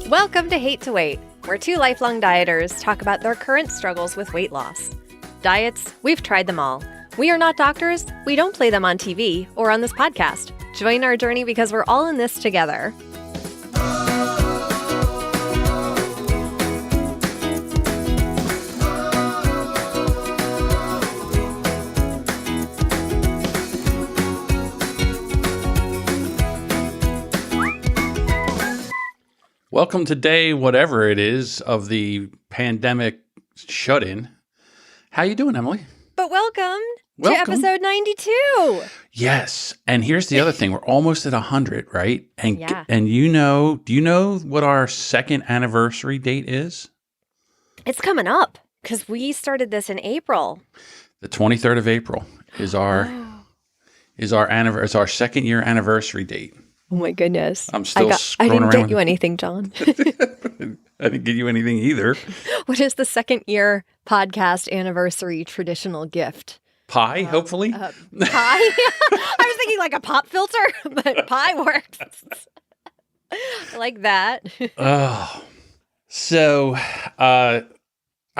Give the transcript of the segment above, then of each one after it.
Welcome to Hate to Wait, where two lifelong dieters talk about their current struggles with weight loss. Diets, we've tried them all. We are not doctors. We don't play them on TV or on this podcast. Join our journey because we're all in this together. Welcome to day whatever it is of the pandemic shut-in. How you doing, Emily? But welcome to episode 92. Yes. And here's the other thing. We're almost at 100, right? And Yeah. and do you know what our second anniversary date is? It's coming up because we started this in April. The 23rd of April is our second year anniversary date. Oh my goodness. I'm still I scrolling didn't around get with- you anything, John. I didn't get you anything either. What is the second year podcast anniversary traditional gift? Pie, hopefully. Pie? I was thinking like a pop filter, but pie works. I like that. Oh. So I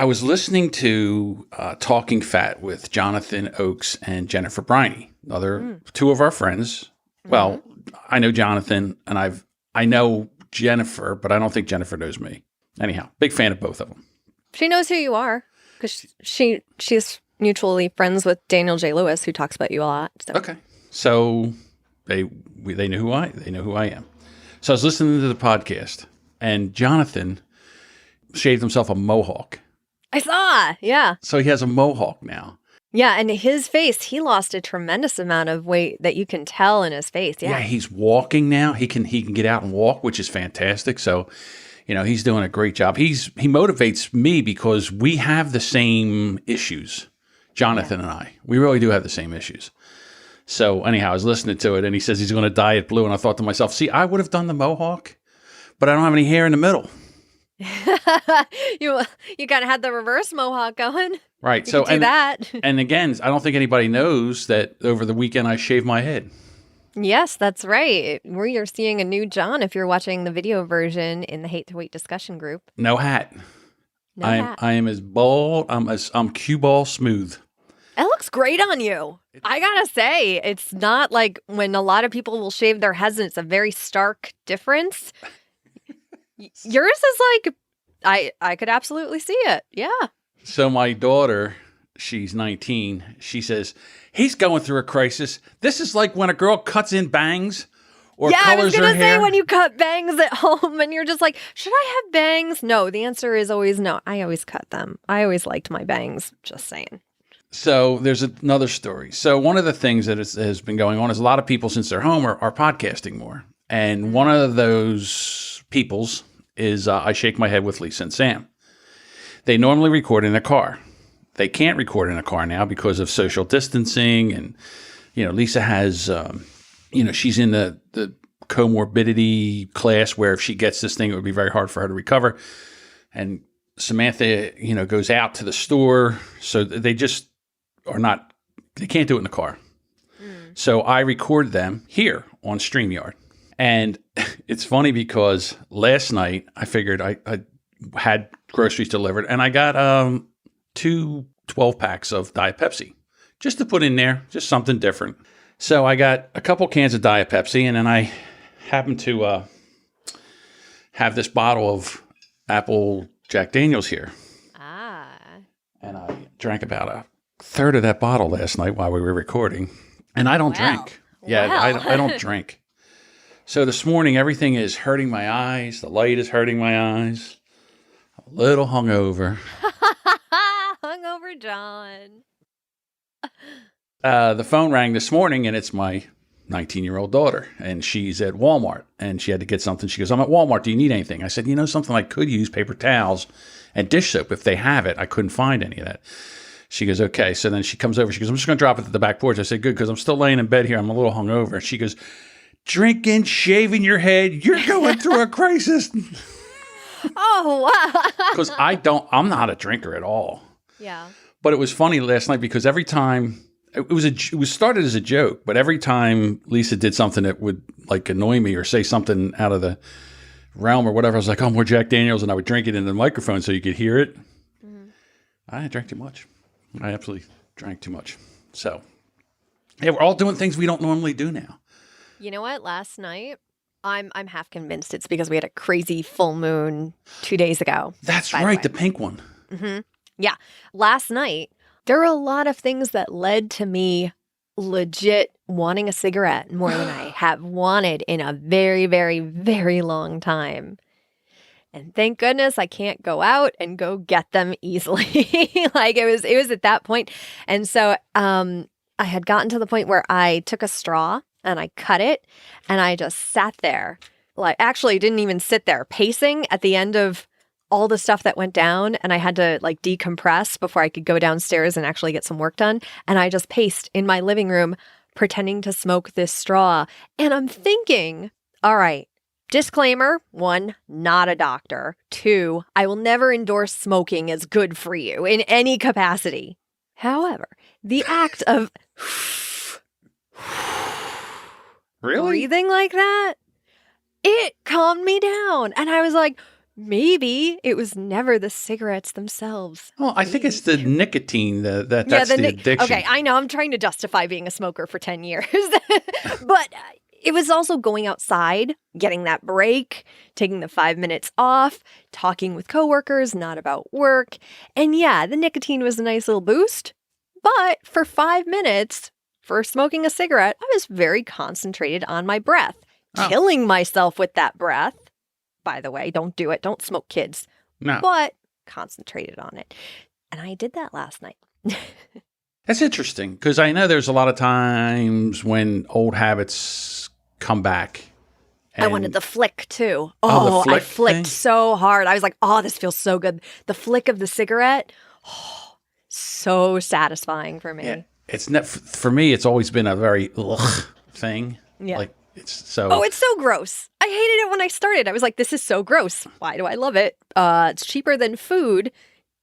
was listening to Talking Fat with Jonathan Oakes and Jennifer Briney, two of our friends. Well, I know Jonathan and I know Jennifer, but I don't think Jennifer knows me. Anyhow, big fan of both of them. She knows who you are because she's mutually friends with Daniel J. Lewis, who talks about you a lot. So. Okay, so they know who I am. So I was listening to the podcast, and Jonathan shaved himself a mohawk. I saw, yeah. So he has a mohawk now. Yeah, and his face, he lost a tremendous amount of weight that you can tell in his face. Yeah, he's walking now. He can get out and walk, which is fantastic. So, he's doing a great job. He motivates me because we have the same issues, Jonathan and I. We really do have the same issues. So anyhow, I was listening to it, and he says he's going to dye it blue, and I thought to myself, see, I would have done the mohawk, but I don't have any hair in the middle. You kind of had the reverse mohawk going. Right. You could do that. And again, I don't think anybody knows that over the weekend I shaved my head. Yes, that's right. We are seeing a new John if you're watching the video version in the Hate to Wait discussion group. No hat. No hat. I am as bald. I'm cue ball smooth. It looks great on you. I gotta say, it's not like when a lot of people will shave their heads and it's a very stark difference. Yours is like, I could absolutely see it. Yeah. So my daughter, she's 19, she says, he's going through a crisis. This is like when a girl cuts in bangs or colors her hair. Yeah, I was going to say when you cut bangs at home and you're just like, should I have bangs? No, the answer is always no. I always cut them. I always liked my bangs, just saying. So there's another story. So one of the things that has been going on is a lot of people, since they're home, are podcasting more. And one of those peoples is I Shake My Head with Lisa and Sam. They normally record in a car. They can't record in a car now because of social distancing. And, Lisa has, she's in the comorbidity class where if she gets this thing, it would be very hard for her to recover. And Samantha, goes out to the store. So they just they can't do it in the car. So I record them here on StreamYard. And it's funny because last night I figured I had groceries delivered and I got 2 12-packs of Diet Pepsi just to put in there, just something different. So I got a couple cans of Diet Pepsi, and then I happened to have this bottle of Apple Jack Daniels here. And I drank about a third of that bottle last night while we were recording. And I don't drink. Yeah, I don't drink. So this morning, everything is hurting my eyes. The light is hurting my eyes. A little hungover. Hungover John. The phone rang this morning, and it's my 19-year-old daughter. And she's at Walmart, and she had to get something. She goes, I'm at Walmart. Do you need anything? I said, something I could use, paper towels and dish soap. If they have it, I couldn't find any of that. She goes, okay. So then she comes over. She goes, I'm just going to drop it at the back porch. I said, good, because I'm still laying in bed here. I'm a little hungover. And she goes, drinking, shaving your head. You're going through a crisis. Oh, wow. Because I'm not a drinker at all. Yeah. But it was funny last night because every time, it was started as a joke, but every time Lisa did something that would like annoy me or say something out of the realm or whatever. I was like, oh, more Jack Daniels, and I would drink it in the microphone so you could hear it. I drank too much. I absolutely drank too much. So, yeah, we're all doing things we don't normally do now. You know what? Last night, I'm half convinced it's because we had a crazy full moon 2 days ago. That's right, the pink one. Mm-hmm. Yeah. Last night, there were a lot of things that led to me legit wanting a cigarette more than I have wanted in a very, very, very long time. And thank goodness I can't go out and go get them easily. Like it was at that point. And so I had gotten to the point where I took a straw and I cut it and I just sat there. Like actually didn't even sit there, pacing at the end of all the stuff that went down, and I had to like decompress before I could go downstairs and actually get some work done. And I just paced in my living room pretending to smoke this straw. And I'm thinking, all right, disclaimer, 1, not a doctor. 2, I will never endorse smoking as good for you in any capacity. However, the act of Really? breathing like that, it calmed me down. And I was like, maybe it was never the cigarettes themselves. Well, I think it's the nicotine that's the addiction. Okay, I know. I'm trying to justify being a smoker for 10 years. But it was also going outside, getting that break, taking the 5 minutes off, talking with coworkers, not about work. And yeah, the nicotine was a nice little boost. But for 5 minutes, for smoking a cigarette, I was very concentrated on my breath, killing myself with that breath. By the way, don't do it. Don't smoke, kids. No. But concentrated on it. And I did that last night. That's interesting because I know there's a lot of times when old habits come back. I wanted the flick too. Oh, I flicked so hard. I was like, oh, this feels so good. The flick of the cigarette, so satisfying for me. Yeah. It's for me, it's always been a very thing. Yeah. Like it's so. Oh, it's so gross. I hated it when I started. I was like, this is so gross. Why do I love it? It's cheaper than food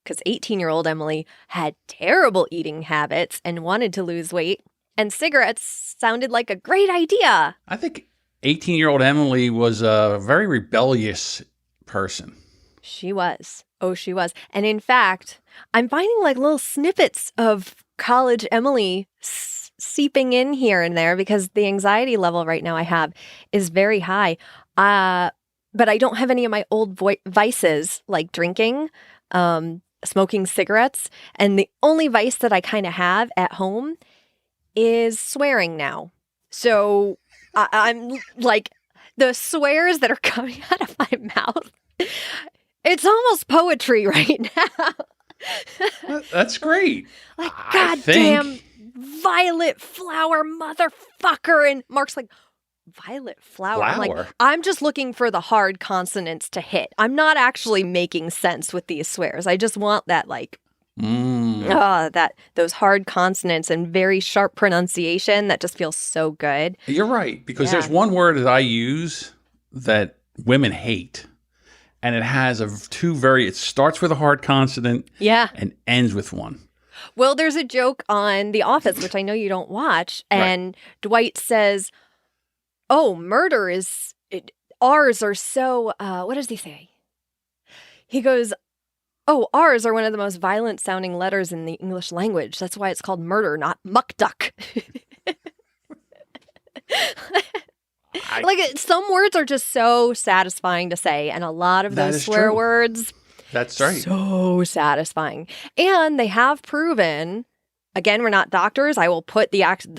because 18-year-old Emily had terrible eating habits and wanted to lose weight. And cigarettes sounded like a great idea. I think 18-year-old Emily was a very rebellious person. She was. Oh, she was. And in fact, I'm finding like little snippets of college Emily seeping in here and there because the anxiety level right now I have is very high. But I don't have any of my old vices like drinking, smoking cigarettes. And the only vice that I kind of have at home is swearing now. So I'm like the swears that are coming out of my mouth. It's almost poetry right now. That's great. Like, goddamn violet flower motherfucker. And Mark's like, violet flower? I'm like, I'm just looking for the hard consonants to hit. I'm not actually making sense with these swears. I just want that like, those hard consonants and very sharp pronunciation that just feels so good. You're right. Because there's one word that I use that women hate. And it has it starts with a hard consonant and ends with one. Well, there's a joke on The Office, which I know you don't watch. And Dwight says, oh, murder is, R's are so, what does he say? He goes, oh, R's are one of the most violent sounding letters in the English language. That's why it's called murder, not muck duck. Like some words are just so satisfying to say, and a lot of those swear words. That's right. So satisfying, and they have proven. Again, we're not doctors. I will put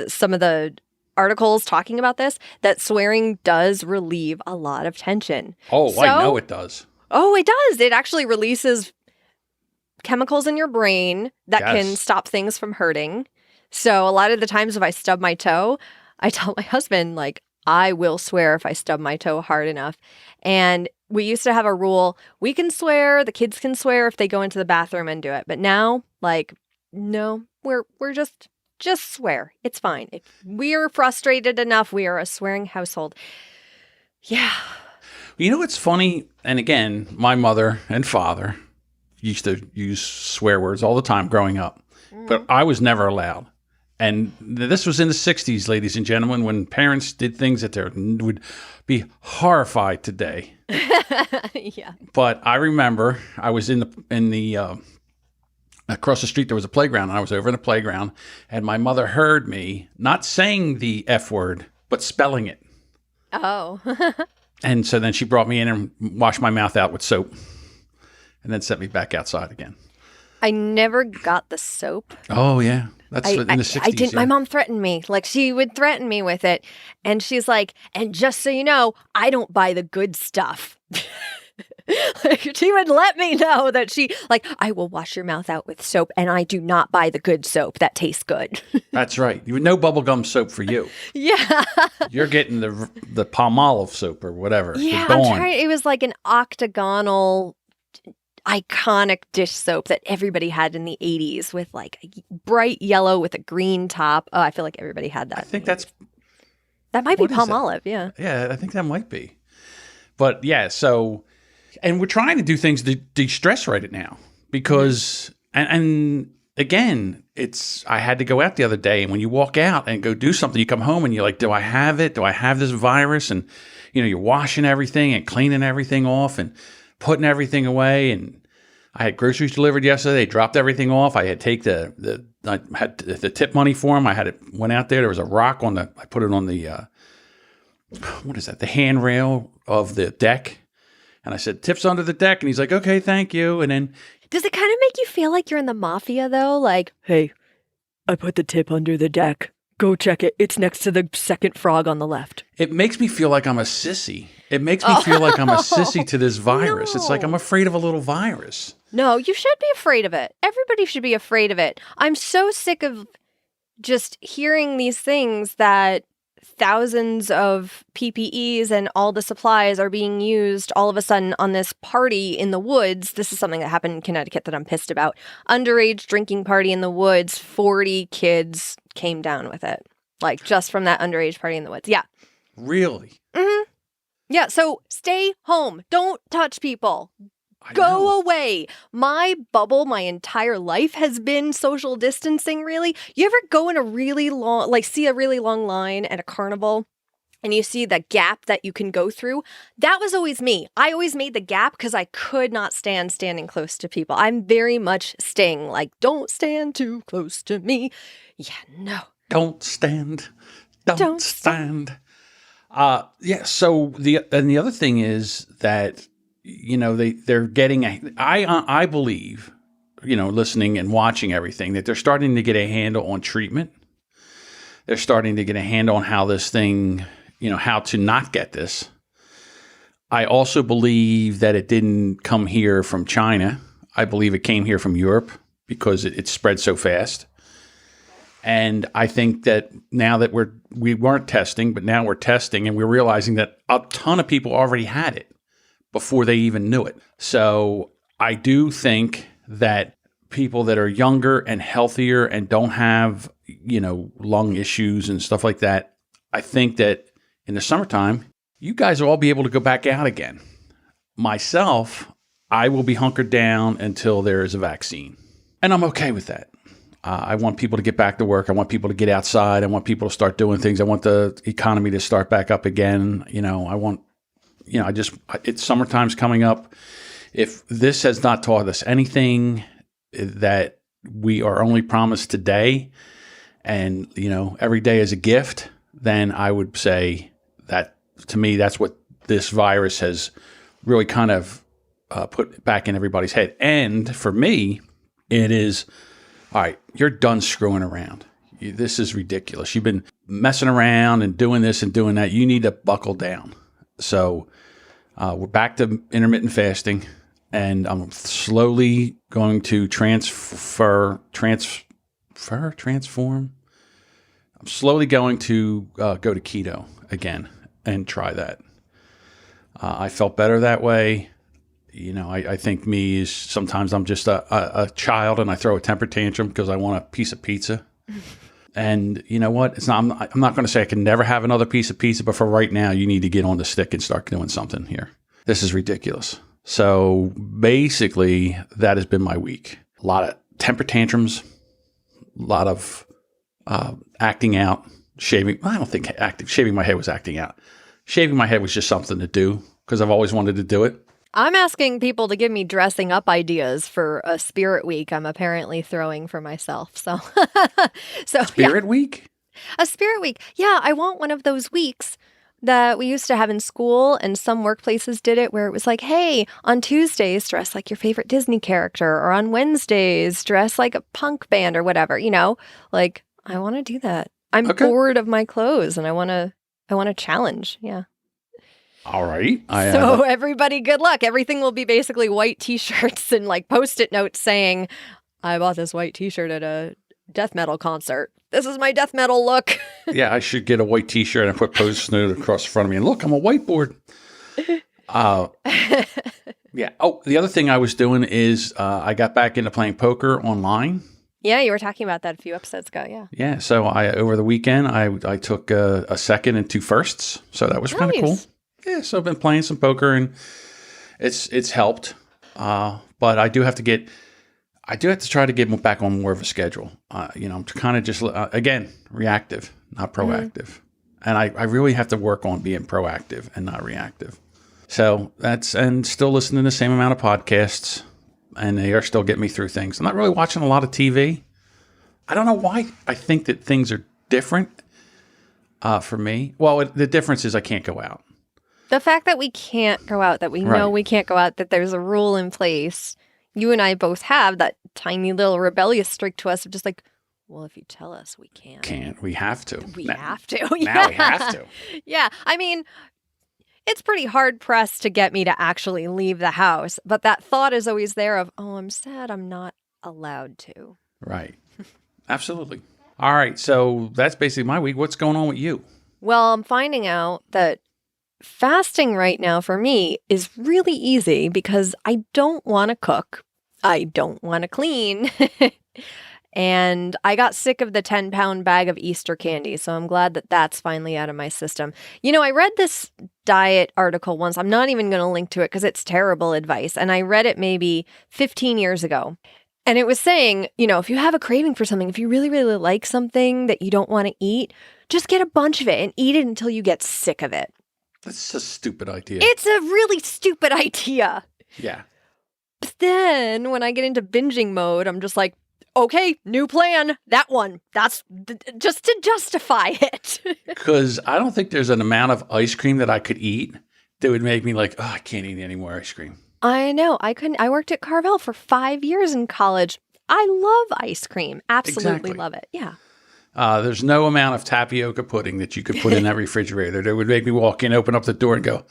some of the articles talking about this that swearing does relieve a lot of tension. Oh, so, I know it does. Oh, it does. It actually releases chemicals in your brain that can stop things from hurting. So a lot of the times, if I stub my toe, I tell my husband like, I will swear if I stub my toe hard enough. And we used to have a rule. We can swear. The kids can swear if they go into the bathroom and do it. But now, like, no, we're just swear. It's fine. If we are frustrated enough, we are a swearing household. Yeah. You know what's funny? And again, my mother and father used to use swear words all the time growing up. But I was never allowed. And this was in the 60s, ladies and gentlemen, when parents did things that they would be horrified today. Yeah. But I remember I was in the across the street, there was a playground, and I was over in the playground, and my mother heard me not saying the F word, but spelling it. Oh. And so then she brought me in and washed my mouth out with soap and then sent me back outside again. I never got the soap. Oh, yeah. That's in the 60s. I didn't. Yeah. My mom threatened me. Like, she would threaten me with it. And she's like, and just so you know, I don't buy the good stuff. Like, she would let me know that I will wash your mouth out with soap, and I do not buy the good soap that tastes good. That's right. No bubblegum soap for you. Yeah. You're getting the Palmolive soap or whatever. Yeah, I'm trying. It was like an octagonal, iconic dish soap that everybody had in the 80s with like a bright yellow with a green top. Oh, I feel like everybody had that. I think that might be Palmolive. Yeah. Yeah, I think that might be. But yeah, so, and we're trying to do things to de-stress right now because, and again, I had to go out the other day, and when you walk out and go do something, you come home and you're like, do I have it? Do I have this virus? And, you're washing everything and cleaning everything off and putting everything away. And I had groceries delivered yesterday. They dropped everything off. I had I had the tip money for them. Went out there. There was a rock I put it on the, what is that? The handrail of the deck. And I said, tips under the deck. And he's like, okay, thank you. And then. Does it kind of make you feel like you're in the mafia though? Like, hey, I put the tip under the deck. Go check it. It's next to the second frog on the left. It makes me feel like I'm a sissy. It makes me feel like I'm a sissy to this virus. No. It's like I'm afraid of a little virus. No, you should be afraid of it. Everybody should be afraid of it. I'm so sick of just hearing these things that thousands of PPEs and all the supplies are being used all of a sudden on this party in the woods. This is something that happened in Connecticut that I'm pissed about. Underage drinking party in the woods. 40 kids came down with it. Like, just from that underage party in the woods. Yeah. Really? Mm-hmm. Yeah, so stay home. Don't touch people. Go away. My bubble, my entire life has been social distancing, really. You ever go in a really long, see a really long line at a carnival and you see the gap that you can go through? That was always me. I always made the gap because I could not stand standing close to people. I'm very much Sting, like, don't stand too close to me. Yeah, no. Don't stand. Don't stand. Yeah, so the other thing is that they're getting I believe, listening and watching everything, that they're starting to get a handle on treatment. They're starting to get a handle on how this thing, how to not get this. I also believe that it didn't come here from China. I believe it came here from Europe because it spread so fast. And I think that now that we weren't testing, but now we're testing, and we're realizing that a ton of people already had it before they even knew it. So I do think that people that are younger and healthier and don't have, lung issues and stuff like that, I think that in the summertime, you guys will all be able to go back out again. Myself, I will be hunkered down until there is a vaccine. And I'm okay with that. I want people to get back to work. I want people to get outside. I want people to start doing things. I want the economy to start back up again. It's summertime's coming up. If this has not taught us anything, that we are only promised today, and, every day is a gift, then I would say that, to me, that's what this virus has really kind of put back in everybody's head. And for me, it is, all right, you're done screwing around. This is ridiculous. You've been messing around and doing this and doing that. You need to buckle down. So we're back to intermittent fasting, and I'm slowly going to transform. I'm slowly going to go to keto again and try that. I felt better that way. I think me is sometimes I'm just a child and I throw a temper tantrum because I want a piece of pizza. And you know what? I'm not going to say I can never have another piece of pizza, but for right now, you need to get on the stick and start doing something here. This is ridiculous. So basically, that has been my week. A lot of temper tantrums, a lot of acting out, shaving. I don't think shaving my head was acting out. Shaving my head was just something to do because I've always wanted to do it. I'm asking people to give me dressing up ideas for a spirit week I'm apparently throwing for myself. So, Spirit week? A spirit week. Yeah, I want one of those weeks that we used to have in school, and some workplaces did it where it was like, hey, on Tuesdays, dress like your favorite Disney character, or on Wednesdays, dress like a punk band or whatever, Like, I want to do that. I'm bored of my clothes, and I want to challenge. Yeah. All right. So everybody, good luck. Everything will be basically white T-shirts and like Post-it notes saying, I bought this white T-shirt at a death metal concert. This is my death metal look. Yeah, I should get a white T-shirt and put Post-it note across the front of me. And look, I'm a whiteboard. Yeah. Oh, the other thing I was doing is I got back into playing poker online. Yeah, you were talking about that a few episodes ago. Yeah. Yeah. So over the weekend, I took a second and 2 firsts. So that was kind of cool. Yeah. So I've been playing some poker and it's helped. But I do have to try to get back on more of a schedule. I'm kind of just, again, reactive, not proactive. And I really have to work on being proactive and not reactive. So and still listening to the same amount of podcasts, and they are still getting me through things. I'm not really watching a lot of TV. I don't know why I think that things are different for me. Well, the difference is I can't go out. The fact that we can't go out, that we know we can't go out, that there's a rule in place. You and I both have that tiny little rebellious streak to us of just like, well, if you tell us we can't. We have to. We have to. Now we have to. Yeah. I mean, it's pretty hard pressed to get me to actually leave the house. But that thought is always there of, oh, I'm sad I'm not allowed to. Right. Absolutely. All right. So that's basically my week. What's going on with you? Well, I'm finding out that fasting right now for me is really easy because I don't want to cook. I don't want to clean. And I got sick of the 10-pound bag of Easter candy. So I'm glad that that's finally out of my system. I read this diet article once. I'm not even going to link to it because it's terrible advice. And I read it maybe 15 years ago. And it was saying, if you have a craving for something, if you really, really like something that you don't want to eat, just get a bunch of it and eat it until you get sick of it. That's a stupid idea. It's a really stupid idea. Yeah. But then when I get into binging mode, I'm just like, okay, new plan. That one. That's just to justify it. Because I don't think there's an amount of ice cream that I could eat that would make me like, oh, I can't eat any more ice cream. I know. I couldn't. I worked at Carvel for 5 years in college. I love ice cream. Absolutely love it. Yeah. There's no amount of tapioca pudding that you could put in that refrigerator that would make me walk in, open up the door and go,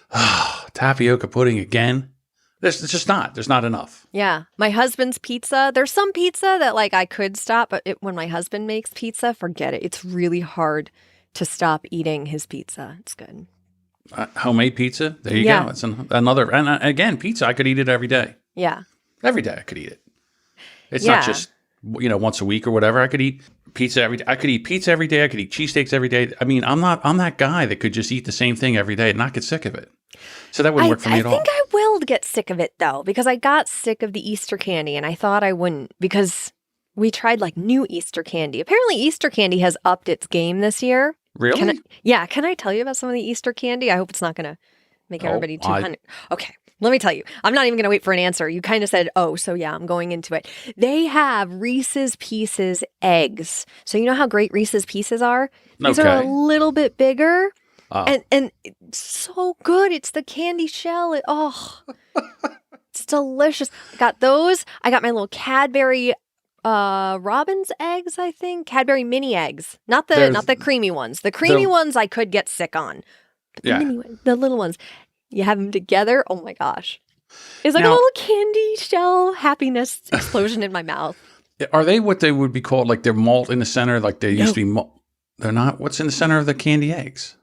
oh, tapioca pudding again? It's just not. There's not enough. Yeah. My husband's pizza. There's some pizza that I could stop, but when my husband makes pizza, forget it. It's really hard to stop eating his pizza. It's good. Homemade pizza? There you go. It's another. And again, pizza, I could eat it every day. Yeah. Every day I could eat it. It's not just, once a week or whatever. I could eat pizza every day. I could eat pizza every day. I could eat cheesesteaks every day. I mean, I'm that guy that could just eat the same thing every day and not get sick of it. So that wouldn't work for me at all. I think I will get sick of it, though, because I got sick of the Easter candy, and I thought I wouldn't because we tried, new Easter candy. Apparently, Easter candy has upped its game this year. Really? Can I tell you about some of the Easter candy? I hope it's not going to make everybody too hungry. Okay, let me tell you. I'm not even going to wait for an answer. You kind of said, oh, so yeah, I'm going into it. They have Reese's Pieces eggs. So you know how great Reese's Pieces are? These are a little bit bigger. And it's so good. It's the candy shell. It's delicious. I got those. I got my little Cadbury Robin's eggs, I think. Cadbury mini eggs. Not the creamy ones. The creamy ones I could get sick on. But the little ones. You have them together. Oh my gosh. It's like a little candy shell happiness explosion in my mouth. Are they what they would be called? Like they're malt in the center? Like they used to be malt? They're not? What's in the center of the candy eggs?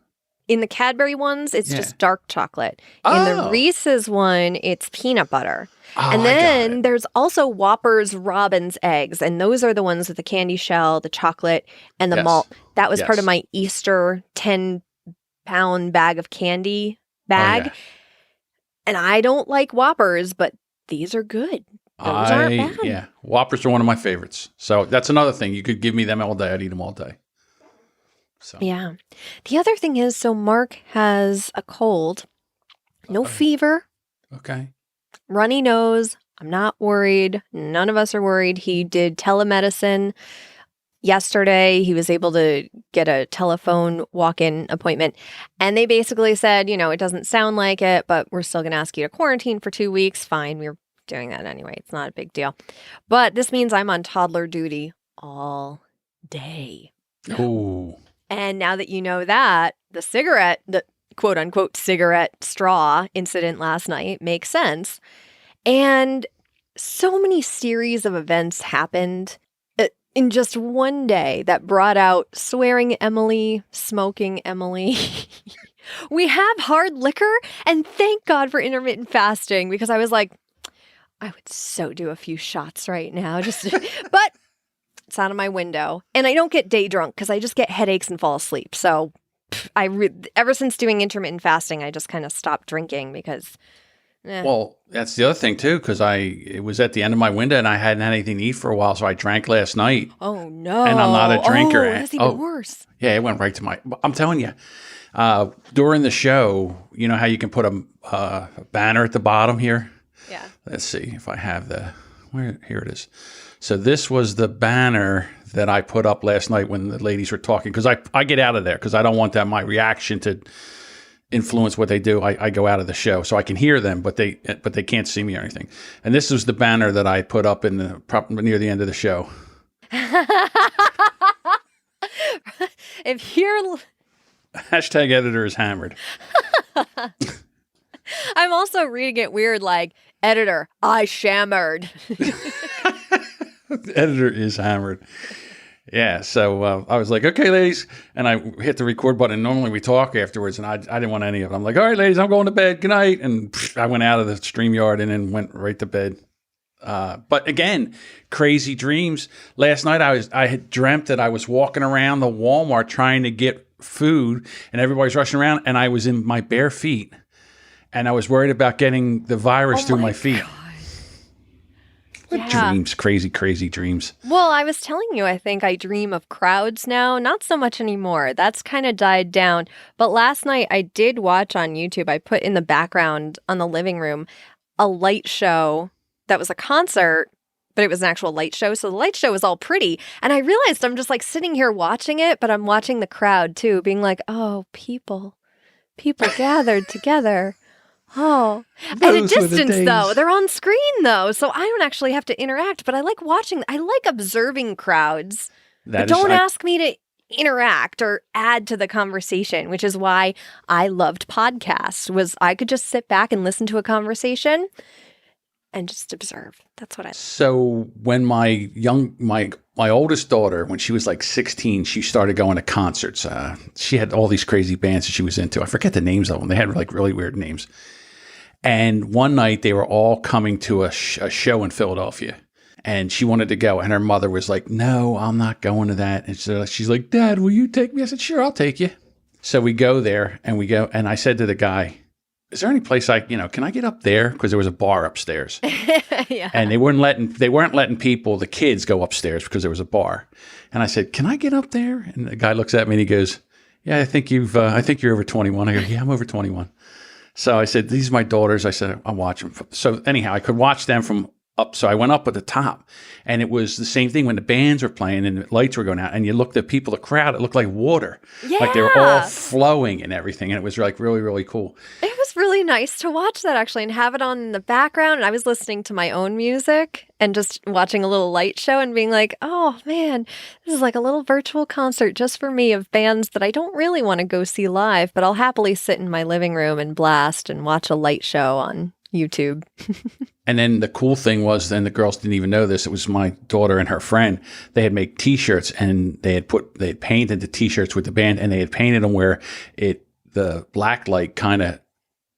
In the Cadbury ones, it's just dark chocolate. In the Reese's one, it's peanut butter. And then there's also Whopper's Robin's eggs. And those are the ones with the candy shell, the chocolate, and the malt. That was part of my Easter 10-pound bag of candy bag. And I don't like Whoppers, but these are good. Those aren't bad. Yeah, Whoppers are one of my favorites. So that's another thing. You could give me them all day. I'd eat them all day. So Yeah. The other thing is, so Mark has a cold, no fever, okay. runny nose. I'm not worried. None of us are worried. He did telemedicine yesterday. He was able to get a telephone walk-in appointment. And they basically said, it doesn't sound like it, but we're still going to ask you to quarantine for 2 weeks. Fine. We're doing that anyway. It's not a big deal. But this means I'm on toddler duty all day. Oh. And now that you know that, the quote unquote cigarette straw incident last night makes sense. And so many series of events happened in just one day that brought out swearing Emily, smoking Emily. We have hard liquor, and thank God for intermittent fasting, because I was like, I would so do a few shots right now. But it's out of my window. And I don't get day drunk because I just get headaches and fall asleep. So ever since doing intermittent fasting, I just kind of stopped drinking because... Well, that's the other thing too, because it was at the end of my window and I hadn't had anything to eat for a while, so I drank last night. Oh no! And I'm not a drinker. Oh, that's even worse. Yeah, it went right to my. I'm telling you, during the show, you know how you can put a banner at the bottom here. Yeah. Let's see if I have here it is. So this was the banner that I put up last night when the ladies were talking, because I get out of there because I don't want my reaction to influence what they do. I go out of the show so I can hear them, but they can't see me or anything. And this was the banner that I put up near the end of the show. If you're Hashtag editor is hammered. I'm also reading it weird, like, editor, I shammered. Editor is hammered. Yeah, so I was like, okay, ladies, and I hit the record button. Normally we talk afterwards, and I didn't want any of it. I'm like, all right, ladies, I'm going to bed. Good night. And I went out of the StreamYard and then went right to bed. But again, crazy dreams. Last night I had dreamt that I was walking around the Walmart trying to get food, and everybody's rushing around, and I was in my bare feet, and I was worried about getting the virus through my feet. God. What dreams, crazy dreams. Well, I was telling you, I think I dream of crowds now. Not so much anymore. That's kind of died down. But last night I did watch on YouTube. I put in the background on the living room a light show that was a concert, but it was an actual light show. So the light show was all pretty. And I realized I'm just like sitting here watching it, but I'm watching the crowd too, being like, oh, people gathered together. Oh, at a distance, though. They're on screen, though, so I don't actually have to interact, but I like watching. I like observing crowds. But don't ask me to interact or add to the conversation, which is why I loved podcasts, was I could just sit back and listen to a conversation and just observe. That's what I like. So when my oldest daughter, when she was like 16, she started going to concerts. She had all these crazy bands that she was into. I forget the names of them. They had like really weird names. And one night they were all coming to a show in Philadelphia, and she wanted to go. And her mother was like, no, I'm not going to that. And so she's like, Dad, will you take me? I said, sure, I'll take you. So we go there, and I said to the guy, is there any place can I get up there? Because there was a bar upstairs. Yeah. And they weren't letting people, the kids, go upstairs because there was a bar. And I said, can I get up there? And the guy looks at me and he goes, yeah, I think you're over 21. I go, yeah, I'm over 21. So I said, these are my daughters. I said, I'll watch them. So anyhow, I could watch them from up. So I went up at the top, and it was the same thing when the bands were playing and the lights were going out, and you looked at people, the crowd, it looked like water. Yeah. Like they were all flowing and everything. And it was like really, really cool. It was really nice to watch that, actually, and have it on in the background. And I was listening to my own music and just watching a little light show and being like, oh man, this is like a little virtual concert just for me of bands that I don't really want to go see live, but I'll happily sit in my living room and blast and watch a light show on YouTube. And then the cool thing was, then the girls didn't even know this. It was my daughter and her friend. They had made T-shirts, and they had painted the T-shirts with the band, and they had painted them where the black light kind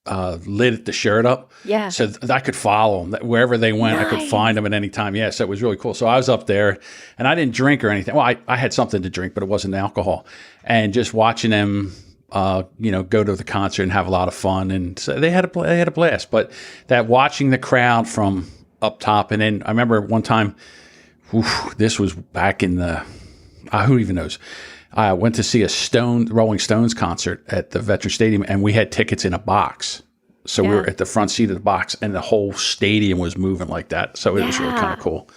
of lit the shirt up. Yeah. So I could follow them wherever they went. Nice. I could find them at any time. Yeah. So it was really cool. So I was up there, and I didn't drink or anything. Well, I had something to drink, but it wasn't alcohol. And just watching them, go to the concert and have a lot of fun. And so they had a blast. But that watching the crowd from up top. And then I remember one time, this was back in the, who even knows? I went to see a Rolling Stones concert at the Veteran Stadium, and we had tickets in a box. So we were at the front seat of the box, and the whole stadium was moving like that. So it was really kind of cool.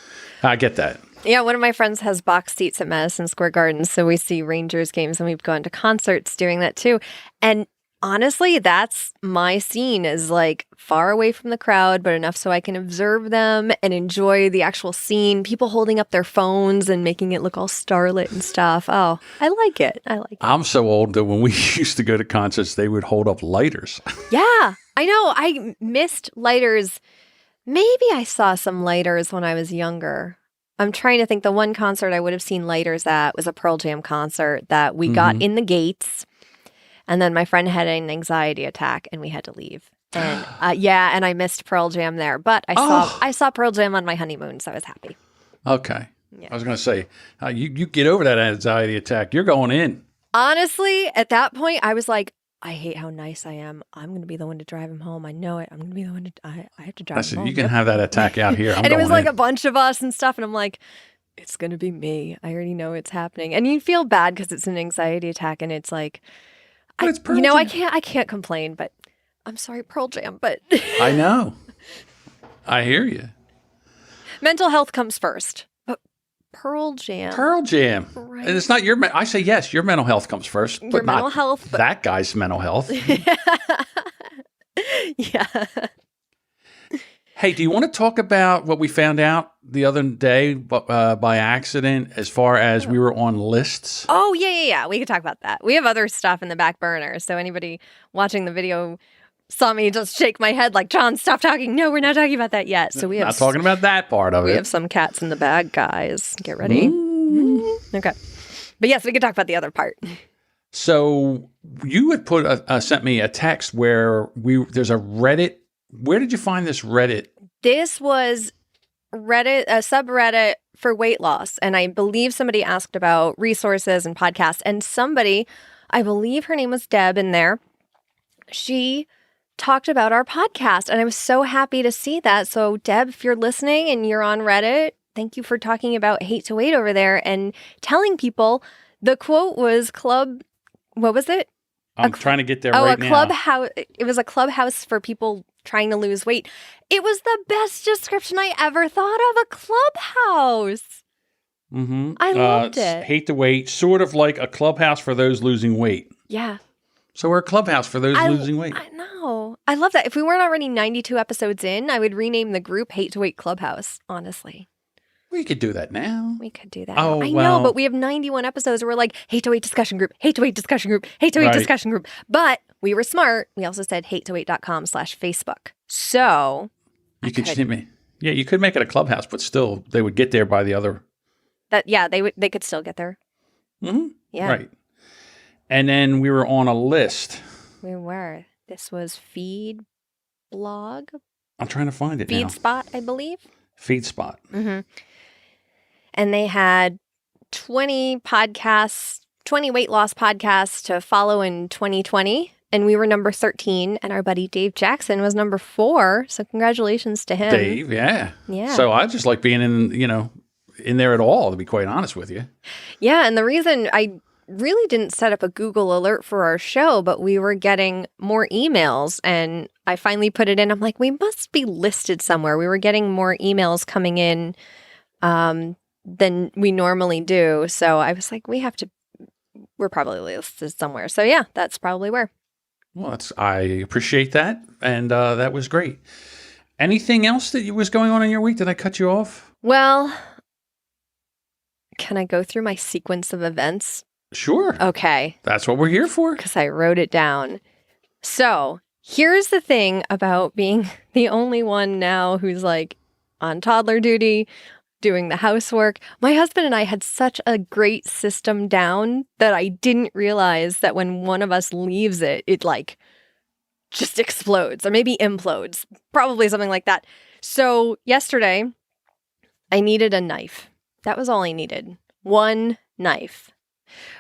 I get that. Yeah, one of my friends has box seats at Madison Square Garden, so we see Rangers games, and we've gone to concerts doing that too. And honestly, that's my scene, is like far away from the crowd, but enough so I can observe them and enjoy the actual scene. People holding up their phones and making it look all starlit and stuff. Oh, I like it. I'm so old that when we used to go to concerts, they would hold up lighters. Yeah, I know. I missed lighters. Maybe I saw some lighters when I was younger. I'm trying to think. The one concert I would have seen lighters at was a Pearl Jam concert that we got in the gates. And then my friend had an anxiety attack and we had to leave. And and I missed Pearl Jam there. But I saw Pearl Jam on my honeymoon, so I was happy. Okay. Yeah. I was going to say, you get over that anxiety attack. You're going in. Honestly, at that point, I was like, I hate how nice I am. I'm going to be the one to drive him home. I know it. I'm going to be the one to, I have to drive him home. You can have that attack out here. And it was like a bunch of us and stuff. And I'm like, it's going to be me. I already know it's happening. And you feel bad because it's an anxiety attack. And it's like, it's Pearl Jam. I can't complain, but I'm sorry, Pearl Jam, but I know. I hear you. Mental health comes first, but Pearl Jam. Right. And it's not I say yes, your mental health comes first, but not that guy's mental health. Yeah. Hey, do you want to talk about what we found out the other day by accident as far as we were on lists? Oh, yeah. We could talk about that. We have other stuff in the back burner. So anybody watching the video saw me just shake my head like, John, stop talking. No, we're not talking about that yet. So we have not talking about that part of it. We have some cats in the bag, guys. Get ready. Okay. But yes, we could talk about the other part. So you had sent me a text where there's a Reddit. Where did you find this Reddit? This was Reddit, a subreddit for weight loss. And I believe somebody asked about resources and podcasts. And somebody, I believe her name was Deb in there, she talked about our podcast. And I was so happy to see that. So Deb, if you're listening and you're on Reddit, thank you for talking about Hate to Wait over there and telling people. The quote was what was it? I'm trying to get there right now. Clubhouse. It was a clubhouse for people trying to lose weight. It was the best description I ever thought of a clubhouse. Mm-hmm. I loved it. Hate to Wait, sort of like a clubhouse for those losing weight. Yeah. So we're a clubhouse for those losing weight. I know. I love that. If we weren't already 92 episodes in, I would rename the group Hate to Wait Clubhouse, honestly. We could do that now. We could do that. Oh, I know, but we have 91 episodes where we're like, Hate to Wait discussion group, Hate to Wait discussion group, Hate to Wait discussion group. But we were smart. We also said hatetowait.com/Facebook. So you could make it a clubhouse, but still they would get there by the other. They could still get there. Mm-hmm. Yeah. Right. And then we were on a list. We were. This was Feed blog. I'm trying to find it now. Feedspot, I believe. Feedspot. Mm-hmm. And they had 20 weight loss podcasts to follow in 2020. And we were number 13. And our buddy Dave Jackson was number 4. So congratulations to him. Dave, yeah. Yeah. So I just like being in there at all, to be quite honest with you. Yeah. And the reason I really didn't set up a Google alert for our show, but we were getting more emails. And I finally put it in. I'm like, we must be listed somewhere. We were getting more emails coming in than we normally do. So I was like, we're probably listed somewhere. So yeah, that's probably where. Well, I appreciate that. And that was great. Anything else that was going on in your week? Did I cut you off? Well, can I go through my sequence of events? Sure. Okay. That's what we're here for. Because I wrote it down. So here's the thing about being the only one now who's like on toddler duty, doing the housework. My husband and I had such a great system down that I didn't realize that when one of us leaves it, it like just explodes or maybe implodes. Probably something like that. So yesterday, I needed a knife. That was all I needed. One knife.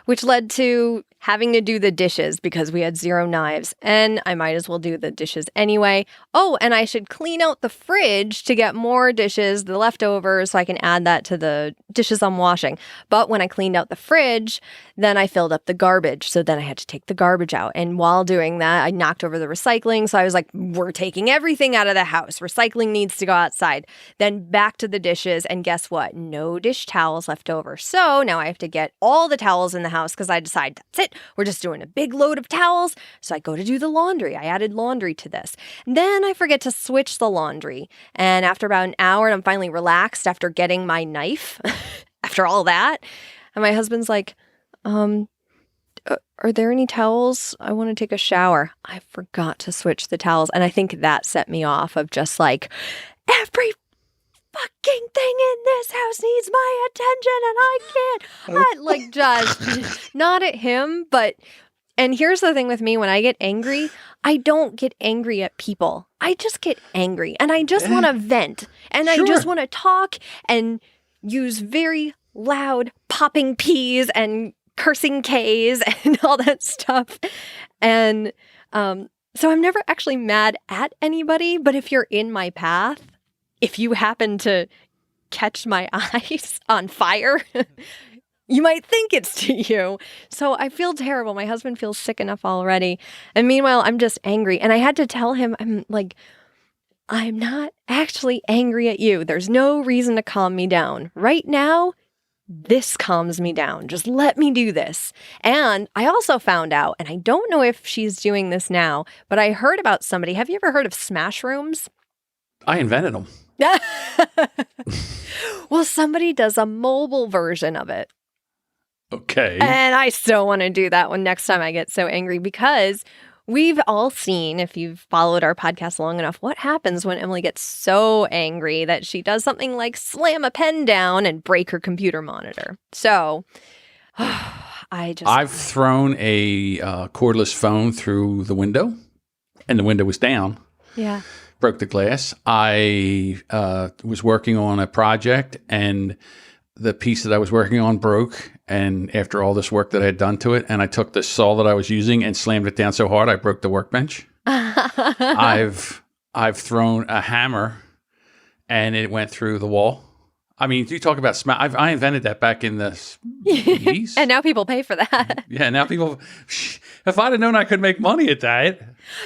which led to having to do the dishes because we had 0 knives, and I might as well do the dishes anyway. Oh, and I should clean out the fridge to get more dishes, the leftovers, so I can add that to the dishes I'm washing. But when I cleaned out the fridge, then I filled up the garbage, so then I had to take the garbage out. And while doing that, I knocked over the recycling, so I was like, we're taking everything out of the house. Recycling needs to go outside. Then back to the dishes, and guess what? No dish towels left over. So now I have to get all the towels in the house because I decide that's it. We're just doing a big load of towels. So I go to do the laundry. I added laundry to this. Then I forget to switch the laundry. And after about an hour, I'm finally relaxed after getting my knife, after all that. And my husband's like, are there any towels? I want to take a shower. I forgot to switch the towels. And I think that set me off of just like, every fucking thing in this house needs my attention and I can't. Like just not at him, but and here's the thing with me, when I get angry, I don't get angry at people. I just get angry and I just want to vent and I just want to talk and use very loud popping P's and cursing K's and all that stuff. And so I'm never actually mad at anybody, but if you're in my path, if you happen to catch my eyes on fire, you might think it's to you. So I feel terrible. My husband feels sick enough already. And meanwhile, I'm just angry. And I had to tell him, I'm not actually angry at you. There's no reason to calm me down. Right now, this calms me down. Just let me do this. And I also found out, and I don't know if she's doing this now, but I heard about somebody. Have you ever heard of smash rooms? I invented them. Well, somebody does a mobile version of it. Okay. And I still want to do that one next time I get so angry, because we've all seen, if you've followed our podcast long enough, what happens when Emily gets so angry that she does something like slam a pen down and break her computer monitor. So I've thrown a cordless phone through the window, and the window was down. Yeah. Broke the glass. I was working on a project, and the piece that I was working on broke. And after all this work that I had done to it, and I took the saw that I was using and slammed it down so hard I broke the workbench. I've thrown a hammer, and it went through the wall. I mean, you talk about I invented that back in the 80s. And now people pay for that. Yeah, now people. If I'd have known I could make money at that.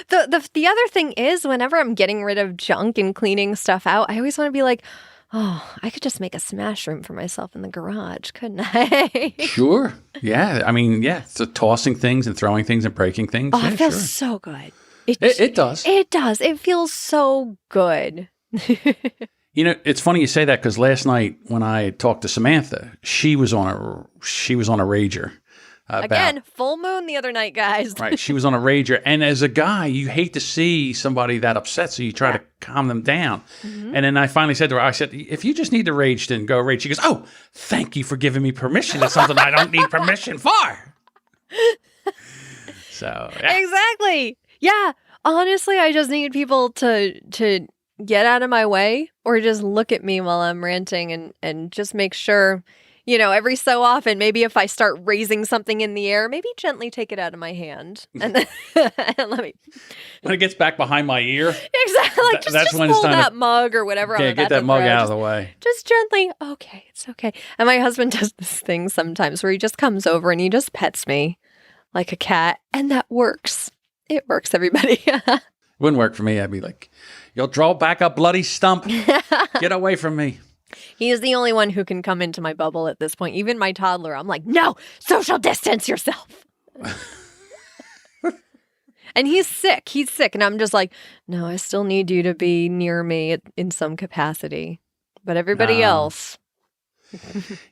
The other thing is, whenever I'm getting rid of junk and cleaning stuff out, I always want to be like, oh, I could just make a smash room for myself in the garage, couldn't I? Sure. Yeah. I mean, yeah. So tossing things and throwing things and breaking things. Oh, yeah, it feels so good. It does. It does. It feels so good. You know, it's funny you say that, because last night when I talked to Samantha, she was on a rager. Again, full moon the other night, guys. Right. She was on a rager. And as a guy, you hate to see somebody that upset, so you try to calm them down. Mm-hmm. And then I finally said to her, I said, if you just need to rage, then go rage. She goes, oh, thank you for giving me permission. It's something I don't need permission for. So, yeah. Exactly. Yeah. Honestly, I just need people to get out of my way, or just look at me while I'm ranting, and just make sure, you know, every so often, maybe if I start raising something in the air, maybe gently take it out of my hand and then and let me. When it gets back behind my ear. Exactly. Like, just pull that mug or whatever. Okay, get that mug out of the way. Just gently. Okay, it's okay. And my husband does this thing sometimes where he just comes over and he just pets me like a cat. And that works. It works, everybody. It wouldn't work for me. I'd be like, you'll draw back a bloody stump. Get away from me. He is the only one who can come into my bubble at this point. Even my toddler, I'm like, no, social distance yourself. And he's sick. And I'm just like, no, I still need you to be near me in some capacity. But everybody else.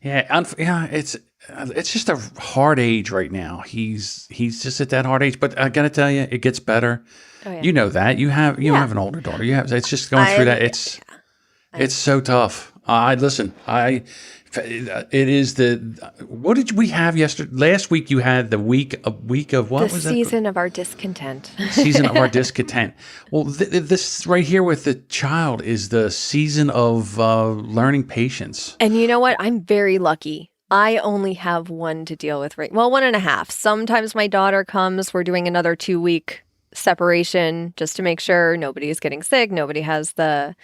Yeah, it's just a hard age right now. He's just at that hard age. But I got to tell you, it gets better. Oh, yeah. You know that. You have an older daughter. It's just going through that. It's so tough. It is what did we have yesterday? Last week you had a week of what was that? The season of our discontent. Season of our discontent. Well, this right here with the child is the season of learning patience. And you know what? I'm very lucky I only have one to deal with, right? Well, 1.5. Sometimes my daughter comes. We're doing another 2-week separation just to make sure nobody is getting sick. Nobody has the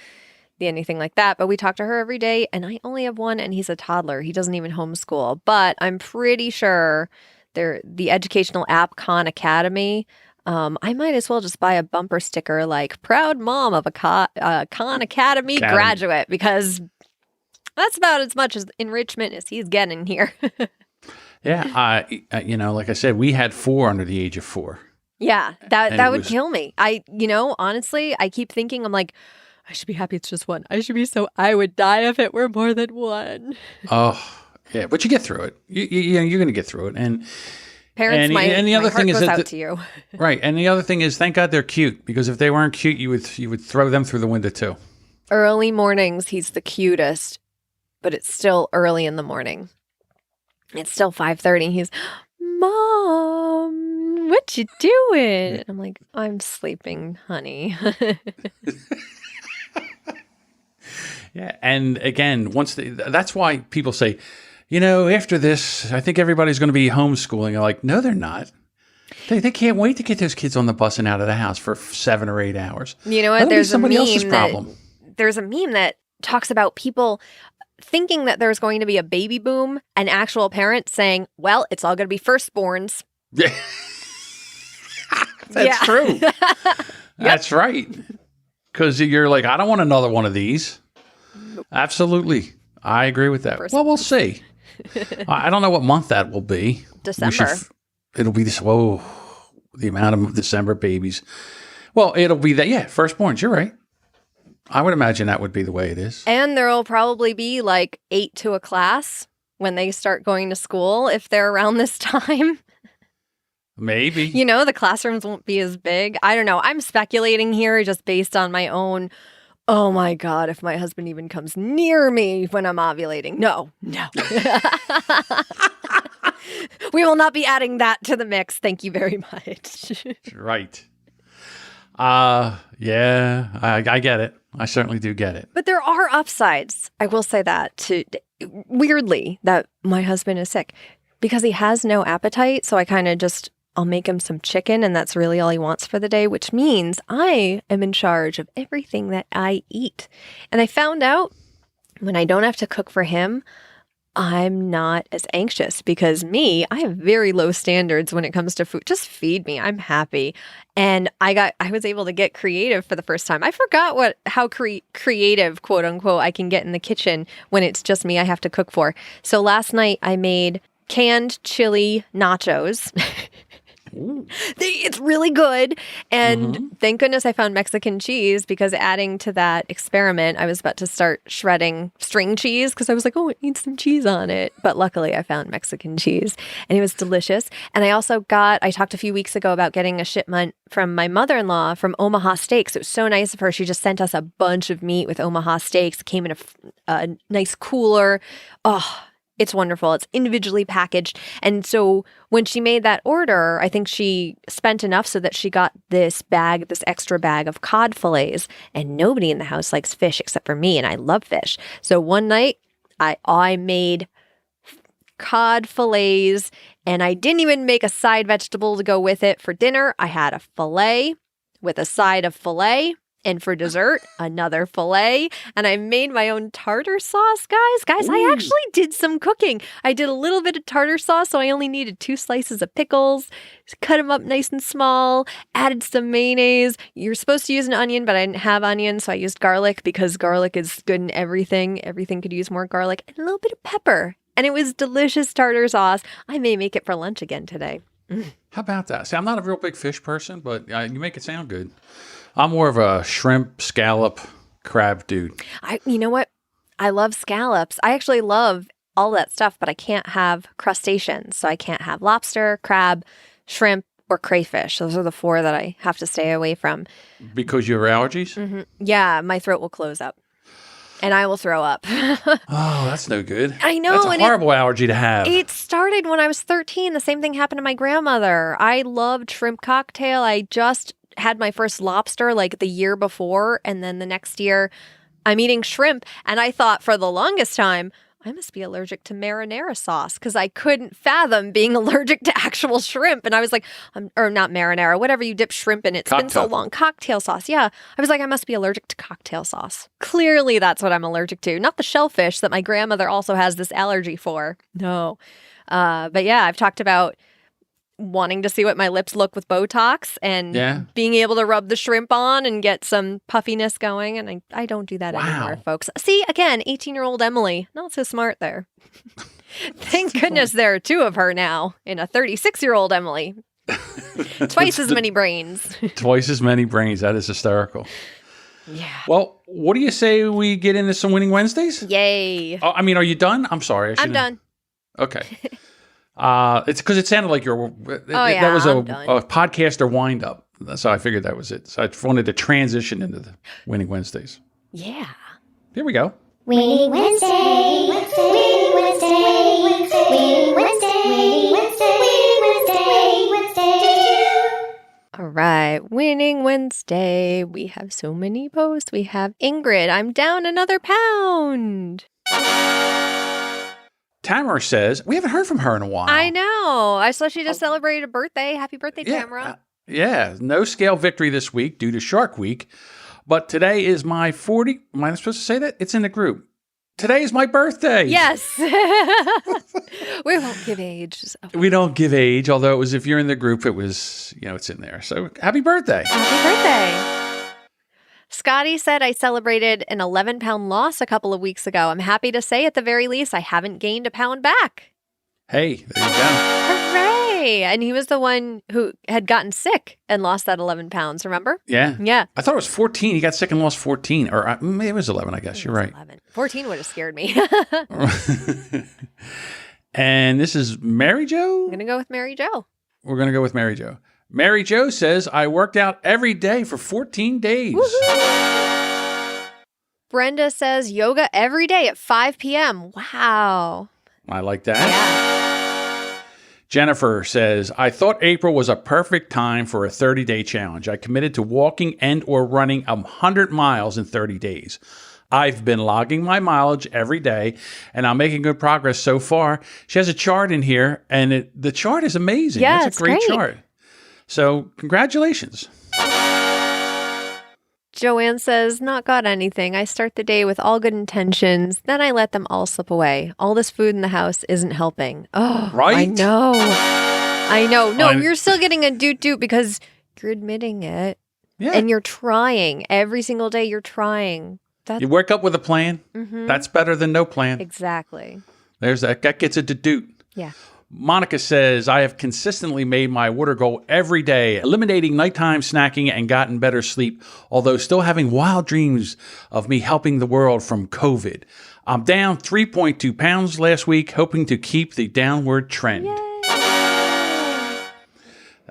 anything like that. But we talk to her every day, and I only have one, and he's a toddler. He doesn't even homeschool. But I'm pretty sure the educational app Khan Academy. I might as well just buy a bumper sticker like "Proud Mom of a Khan Academy graduate," because that's about as much as enrichment as he's getting here. Yeah, like I said, we had 4 under the age of 4. Yeah, that would kill me. Honestly, I keep thinking, I'm like, I should be happy it's just one. I would die if it were more than one. Oh, yeah, but you get through it. You're going to get through it. And parents, and the other thing is out to you. Right, and the other thing is, thank God they're cute, because if they weren't cute, you would throw them through the window too. Early mornings, he's the cutest, but it's still early in the morning. It's still 5:30. He's, Mom, what you doing? I'm like, I'm sleeping, honey. Yeah, and again, that's why people say, after this, I think everybody's going to be homeschooling. I'm like, no, they're not. They can't wait to get those kids on the bus and out of the house for 7 or 8 hours. You know what? There's somebody else's problem. There's a meme that talks about people thinking that there's going to be a baby boom, and actual parents saying, well, it's all going to be firstborns. Yeah. That's true. That's right. Because you're like, I don't want another one of these. Nope. Absolutely. I agree with that. Well, we'll see. I don't know what month that will be. December. It'll be this, the amount of December babies. Well, it'll be that, firstborns. You're right. I would imagine that would be the way it is. And there will probably be like 8 to a class when they start going to school, if they're around this time. Maybe. The classrooms won't be as big. I don't know. I'm speculating here just based on my own, oh my God, if my husband even comes near me when I'm ovulating. No. We will not be adding that to the mix. Thank you very much. Right. Yeah, I get it. I certainly do get it. But there are upsides. I will say that weirdly, that my husband is sick because he has no appetite. So I kind of I'll make him some chicken, and that's really all he wants for the day, which means I am in charge of everything that I eat. And I found out when I don't have to cook for him, I'm not as anxious because I have very low standards when it comes to food. Just feed me. I'm happy. And I was able to get creative for the first time. I forgot how creative, quote unquote, I can get in the kitchen when it's just me I have to cook for. So last night I made canned chili nachos. It's really good. And thank goodness I found Mexican cheese, because adding to that experiment, I was about to start shredding string cheese because I was like, it needs some cheese on it. But luckily I found Mexican cheese and it was delicious. And I talked a few weeks ago about getting a shipment from my mother-in-law from Omaha Steaks. It was so nice of her. She just sent us a bunch of meat with Omaha Steaks. It came in a nice cooler. Oh, it's wonderful. It's individually packaged. And so when she made that order, I think she spent enough so that she got this extra bag of cod fillets. And nobody in the house likes fish except for me, and I love fish. So one night I made cod fillets, and I didn't even make a side vegetable to go with it. For dinner, I had a fillet with a side of fillet. And for dessert, another fillet. And I made my own tartar sauce, guys. Ooh. I actually did some cooking. I did a little bit of tartar sauce, so I only needed 2 slices of pickles, cut them up nice and small, added some mayonnaise. You're supposed to use an onion, but I didn't have onion, so I used garlic because garlic is good in everything. Everything could use more garlic. And a little bit of pepper. And it was delicious tartar sauce. I may make it for lunch again today. How about that? See, I'm not a real big fish person, but you make it sound good. I'm more of a shrimp, scallop, crab dude. You know what? I love scallops. I actually love all that stuff, but I can't have crustaceans. So I can't have lobster, crab, shrimp, or crayfish. Those are the 4 that I have to stay away from. Because you have allergies? Mm-hmm. Yeah, my throat will close up. And I will throw up. Oh, that's no good. I know. That's a horrible allergy to have. It started when I was 13. The same thing happened to my grandmother. I loved shrimp cocktail. I just had my first lobster like the year before. And then the next year I'm eating shrimp. And I thought for the longest time, I must be allergic to marinara sauce because I couldn't fathom being allergic to actual shrimp. And I was like, or not marinara, whatever you dip shrimp in. It's been so long. Cocktail sauce. Yeah. I was like, I must be allergic to cocktail sauce. Clearly, that's what I'm allergic to. Not the shellfish that my grandmother also has this allergy for. No. But yeah, I've talked about wanting to see what my lips look with Botox and being able to rub the shrimp on and get some puffiness going. And I don't do that anymore, folks. See, again, 18-year-old Emily, not so smart there. Thank goodness there are two of her now in a 36-year-old Emily. Twice as many brains. Twice as many brains. That is hysterical. Yeah. Well, what do you say we get into some Winning Wednesdays? Yay. Oh, I mean, are you done? I'm sorry. I'm done. Okay. It's because it sounded like that was a podcaster wind up. So I figured that was it. So I just wanted to transition into the Winning Wednesdays. Yeah. Here we go. Winning Wednesday. Winning Wednesday. Winning Wednesday. Winning Wednesday. Winning Wednesday. All right. Winning Wednesday. We have so many posts. We have Ingrid. I'm down another pound. Tamara says, we haven't heard from her in a while. I know. I saw she just celebrated a birthday. Happy birthday, Tamara. No scale victory this week due to Shark Week. But today is my 40. Am I supposed to say that? It's in the group. Today is my birthday. Yes. We won't give age. We don't give age, although it was, if you're in the group, it was, it's in there. So happy birthday. Happy birthday. Scotty said I celebrated an 11-pound loss a couple of weeks ago. I'm happy to say at the very least I haven't gained a pound back. Hey, there you go. Hooray. And he was the one who had gotten sick and lost that 11 pounds, remember? Yeah. Yeah. I thought it was 14. He got sick and lost 14. Or maybe it was 11, I guess. You're right. 11. 14 would have scared me. And this is Mary Jo? I'm going to go with Mary Jo. We're going to go with Mary Jo. Mary Jo says, I worked out every day for 14 days. Woo-hoo! Brenda says, yoga every day at 5 p.m. Wow. I like that. Yeah. Jennifer says, I thought April was a perfect time for a 30-day challenge. I committed to walking and or running 100 miles in 30 days. I've been logging my mileage every day, and I'm making good progress so far. She has a chart in here, and the chart is amazing. Yeah, it's a great chart. So, congratulations. Joanne says, not got anything. I start the day with all good intentions. Then I let them all slip away. All this food in the house isn't helping. Oh, right? I know. No, you're still getting a doot because you're admitting it. Yeah. And you're trying. Every single day you're trying. You wake up with a plan. Mm-hmm. That's better than no plan. Exactly. There's that. That gets a doot. Yeah. Monica says, I have consistently made my water goal every day, eliminating nighttime snacking and gotten better sleep, although still having wild dreams of me helping the world from COVID. I'm down 3.2 pounds last week, hoping to keep the downward trend. Yay.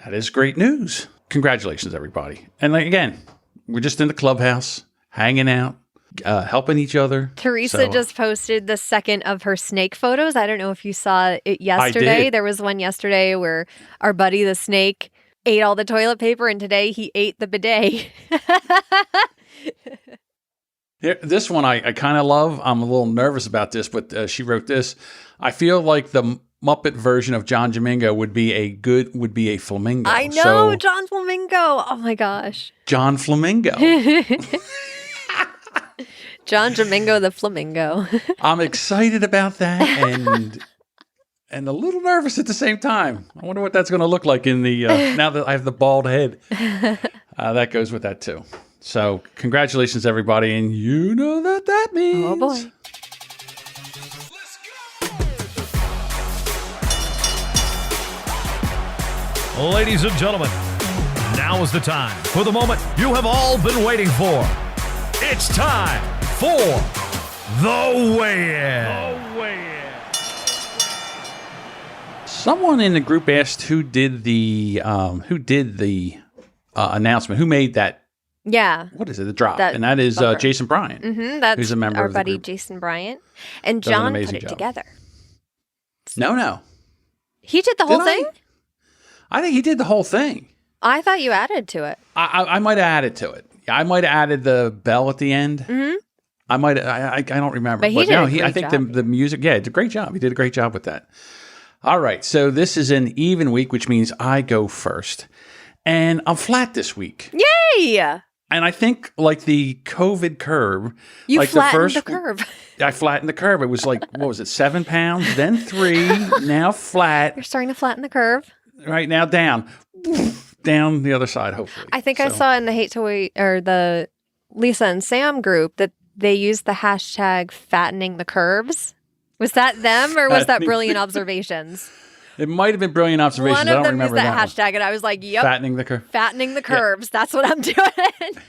That is great news. Congratulations, everybody. And again, we're just in the clubhouse, hanging out. Helping each other. Teresa just posted the second of her snake photos. I don't know if you saw it yesterday. I did. There was one yesterday where our buddy the snake ate all the toilet paper, and today he ate the bidet. This one I kind of love. I'm a little nervous about this, but she wrote this. I feel like the Muppet version of John Domingo would be a flamingo. I know, John Flamingo. Oh my gosh. John Flamingo. John Domingo the Flamingo. I'm excited about that and a little nervous at the same time. I wonder what that's going to look like in the now that I have the bald head. That goes with that too. So congratulations, everybody, and you know that means. Oh boy. Ladies and gentlemen, now is the time for the moment you have all been waiting for. It's time for the weigh-in. Someone in the group asked who did the announcement, who made that. Yeah. What is it? The drop. And that is Jason Bryant. Mm-hmm, that's who's a member our of the buddy group. Jason Bryant. And John put it job. together. No. He did the whole thing? I think he did the whole thing. I thought you added to it. I might have added to it. I might have added the bell at the end. Mm-hmm. I don't remember. But he did a great I think job. the music, yeah, did a great job. He did a great job with that. All right. So this is an even week, which means I go first. And I'm flat this week. Yay! And I think like the COVID curve. You like flattened the curve. I flattened the curve. It was like, what was it, 7 pounds, then 3, now flat. You're starting to flatten the curve. Right now down. Down the other side, hopefully. I think I saw in the Hate to Wait, or the Lisa and Sam group, that they used the hashtag fattening the curves. Was that them, or was that brilliant observations? It might have been brilliant observations. One I of don't them remember used that one. hashtag, and I was like, yep. Fattening the curve. Fattening the curves. That's what I'm doing.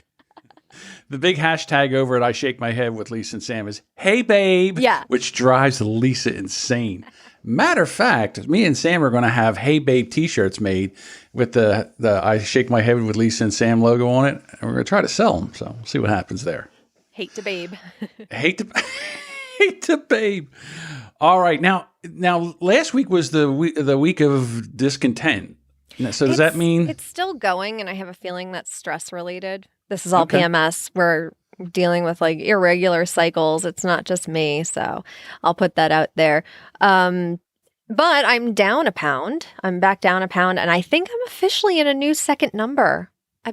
The big hashtag over at I Shake My Head with Lisa and Sam is, hey, babe. Yeah. Which drives Lisa insane. Matter of fact, me and Sam are going to have Hey Babe t-shirts made with the I Shake My Head with Lisa and Sam logo on it. And we're going to try to sell them. So we'll see what happens there. Hate to babe. Hate to babe. All right. Now last week was the week of discontent. So does that mean it's still going, and I have a feeling that's stress related. This is all Okay. PMS. We're dealing with like irregular cycles. It's not just me, so I'll put that out there. But I'm down a pound. I'm back down a pound, and I think I'm officially in a new second number. I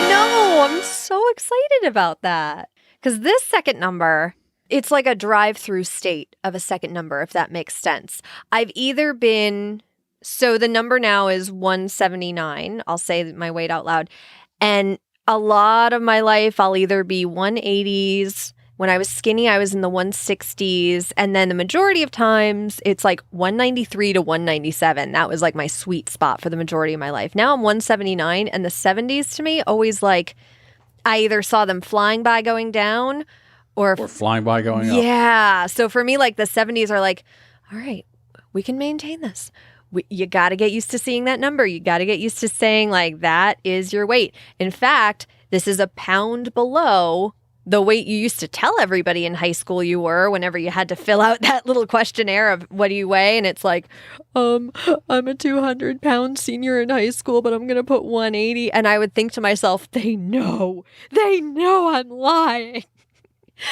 know. I'm so excited about that. Because this second number, it's like a drive-through state of a second number, if that makes sense. I've either been, so the number now is 179. I'll say my weight out loud. And a lot of my life, I'll either be 180s. When I was skinny, I was in the 160s. And then the majority of times, it's like 193 to 197. That was like my sweet spot for the majority of my life. Now I'm 179. And the 70s to me, always like, I either saw them flying by going down or flying by going up? Yeah. So for me, like the 70s are like, all right, we can maintain this. You got to get used to seeing that number. You got to get used to saying like, that is your weight. In fact, this is a pound below the weight you used to tell everybody in high school you were whenever you had to fill out that little questionnaire of what do you weigh? And it's like, I'm a 200-pound senior in high school, but I'm going to put 180. And I would think to myself, they know I'm lying.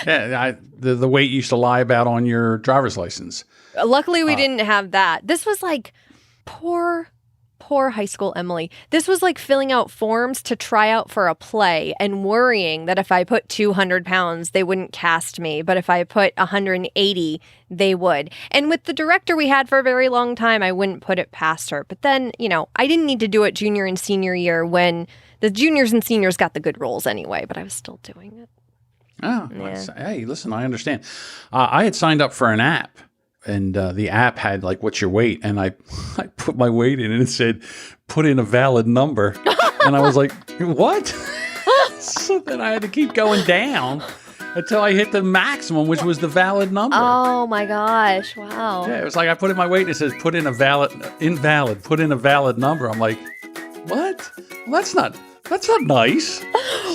Yeah, the weight you used to lie about on your driver's license. Luckily, we didn't have that. This was like poor high school Emily. This was like filling out forms to try out for a play and worrying that if I put 200 pounds, they wouldn't cast me. But if I put 180, they would. And with the director we had for a very long time, I wouldn't put it past her. But then, I didn't need to do it junior and senior year when the juniors and seniors got the good roles anyway, but I was still doing it. Oh, Yeah. hey, listen, I understand. I had signed up for an app. And the app had like, what's your weight? And I put my weight in and it said, put in a valid number. And I was like, what? So then I had to keep going down until I hit the maximum, which was the valid number. Oh my gosh. Wow. Yeah, it was like I put in my weight and it says, put in a invalid, put in a valid number. I'm like, what? Well, that's not nice.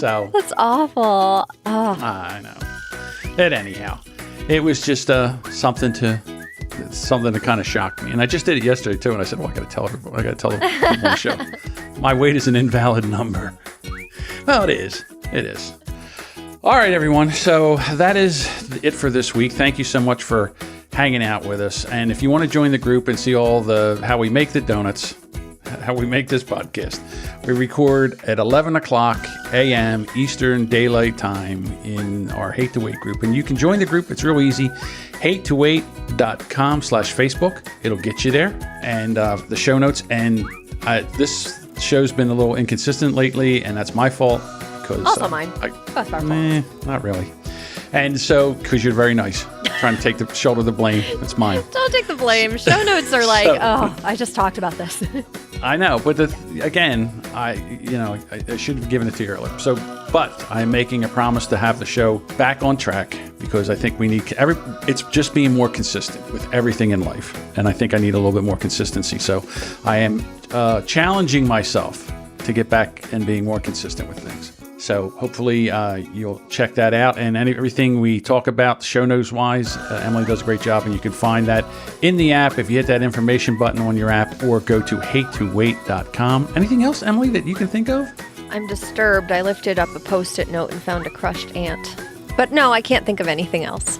So That's awful. Oh. I know. But anyhow, it was just something to kind of shock me. And I just did it yesterday too. And I said, well, I got to tell everybody. I got to tell the people on the show. My weight is an invalid number. Well, it is. It is. All right, everyone. So that is it for this week. Thank you so much for hanging out with us. And if you want to join the group and see all how we make the donuts, how we make this podcast, we record at 11 o'clock a.m. Eastern Daylight Time in our Hate to Wait group. And you can join the group. It's real easy. HateToWait.com/Facebook. It'll get you there. And the show notes. And this show's been a little inconsistent lately, and that's my fault. Also mine. Both our faults. Not really. And so, because you're very nice, trying to take the shoulder the blame. It's mine. Don't take the blame. Show notes are like, I just talked about this. I know, but I should have given it to you earlier. So, but I'm making a promise to have the show back on track because I think we need it's just being more consistent with everything in life, and I think I need a little bit more consistency. So, I am challenging myself to get back and being more consistent with things. So hopefully you'll check that out. And everything we talk about, show notes wise, Emily does a great job. And you can find that in the app if you hit that information button on your app or go to HateToWait.com. Anything else, Emily, that you can think of? I'm disturbed. I lifted up a Post-it note and found a crushed ant. But no, I can't think of anything else.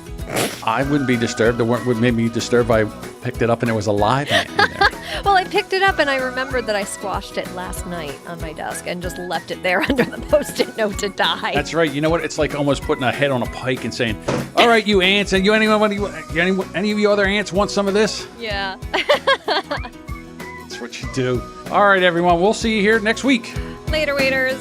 I wouldn't be disturbed. It would make me disturbed if I picked it up and it was a live ant in there. Well, I picked it up and I remembered that I squashed it last night on my desk and just left it there under the Post-it note to die. That's right. You know what? It's like almost putting a head on a pike and saying, "All right, you ants, and any of you other ants want some of this?" Yeah. That's what you do. All right, everyone. We'll see you here next week. Later, waiters.